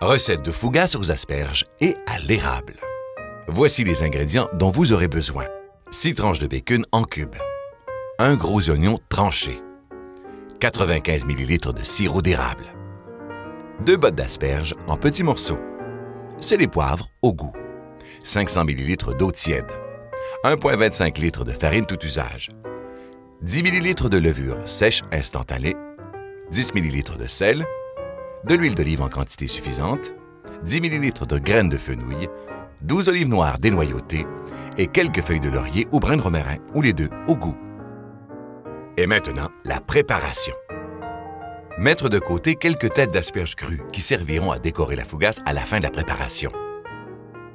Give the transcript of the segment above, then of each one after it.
Recette de fougasse aux asperges et à l'érable. Voici les ingrédients dont vous aurez besoin. 6 tranches de bacon en cubes, un gros oignon tranché, 95 ml de sirop d'érable, 2 bottes d'asperges en petits morceaux, sel et poivre au goût, 500 ml d'eau tiède, 1,25 litre de farine tout usage, 10 ml de levure sèche instantanée, 10 ml de sel, de l'huile d'olive en quantité suffisante, 10 ml de graines de fenouil, 12 olives noires dénoyautées et quelques feuilles de laurier ou brin de romarin ou les deux au goût. Et maintenant, la préparation. Mettre de côté quelques têtes d'asperges crues qui serviront à décorer la fougasse à la fin de la préparation.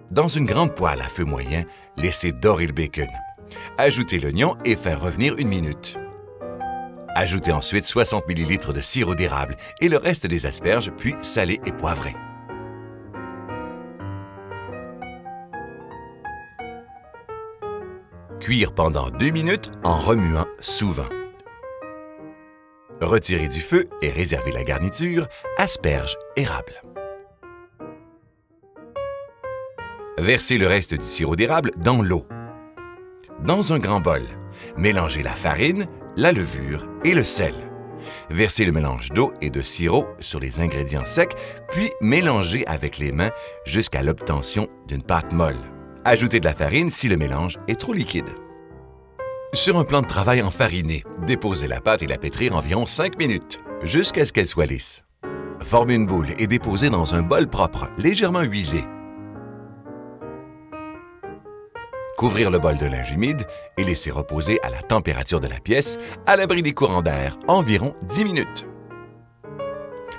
Dans une grande poêle à feu moyen, laissez dorer le bacon. Ajoutez l'oignon et faire revenir 1 minute. Ajoutez ensuite 60 ml de sirop d'érable et le reste des asperges, puis salez et poivrez. Cuire pendant 2 minutes en remuant souvent. Retirez du feu et réservez la garniture asperges érable. Versez le reste du sirop d'érable dans l'eau. Dans un grand bol, mélangez la farine, la levure et le sel. Versez le mélange d'eau et de sirop sur les ingrédients secs, puis mélangez avec les mains jusqu'à l'obtention d'une pâte molle. Ajoutez de la farine si le mélange est trop liquide. Sur un plan de travail enfariné, déposez la pâte et la pétrir environ 5 minutes, jusqu'à ce qu'elle soit lisse. Formez une boule et déposez dans un bol propre, légèrement huilé. Couvrir le bol de linge humide et laisser reposer à la température de la pièce, à l'abri des courants d'air, environ 10 minutes.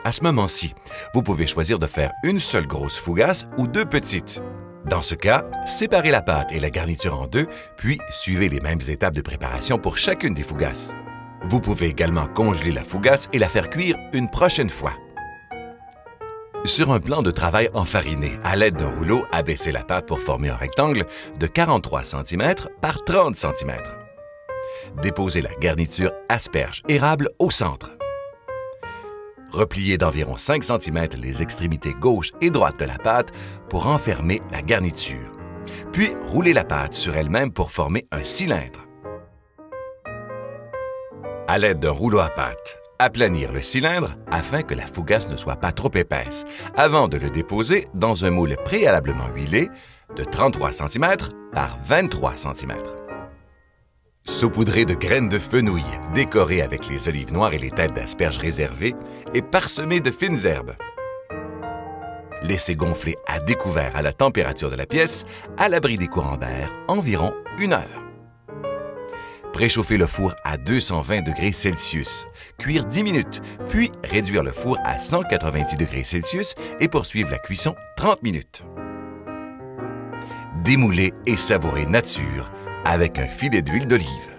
À ce moment-ci, vous pouvez choisir de faire une seule grosse fougasse ou 2 petites. Dans ce cas, séparez la pâte et la garniture en 2, puis suivez les mêmes étapes de préparation pour chacune des fougasses. Vous pouvez également congeler la fougasse et la faire cuire une prochaine fois. Sur un plan de travail enfariné, à l'aide d'un rouleau, abaissez la pâte pour former un rectangle de 43 cm par 30 cm. Déposez la garniture asperges érable au centre. Repliez d'environ 5 cm les extrémités gauche et droite de la pâte pour enfermer la garniture. Puis roulez la pâte sur elle-même pour former un cylindre. À l'aide d'un rouleau à pâte, aplanir le cylindre afin que la fougasse ne soit pas trop épaisse, avant de le déposer dans un moule préalablement huilé de 33 cm par 23 cm. Saupoudrez de graines de fenouil, décorées avec les olives noires et les têtes d'asperges réservées et parsemées de fines herbes. Laissez gonfler à découvert à la température de la pièce, à l'abri des courants d'air, environ 1 heure. Préchauffez le four à 220 degrés Celsius, cuire 10 minutes, puis réduire le four à 190 degrés Celsius et poursuivre la cuisson 30 minutes. Démoulez et savourez nature avec un filet d'huile d'olive.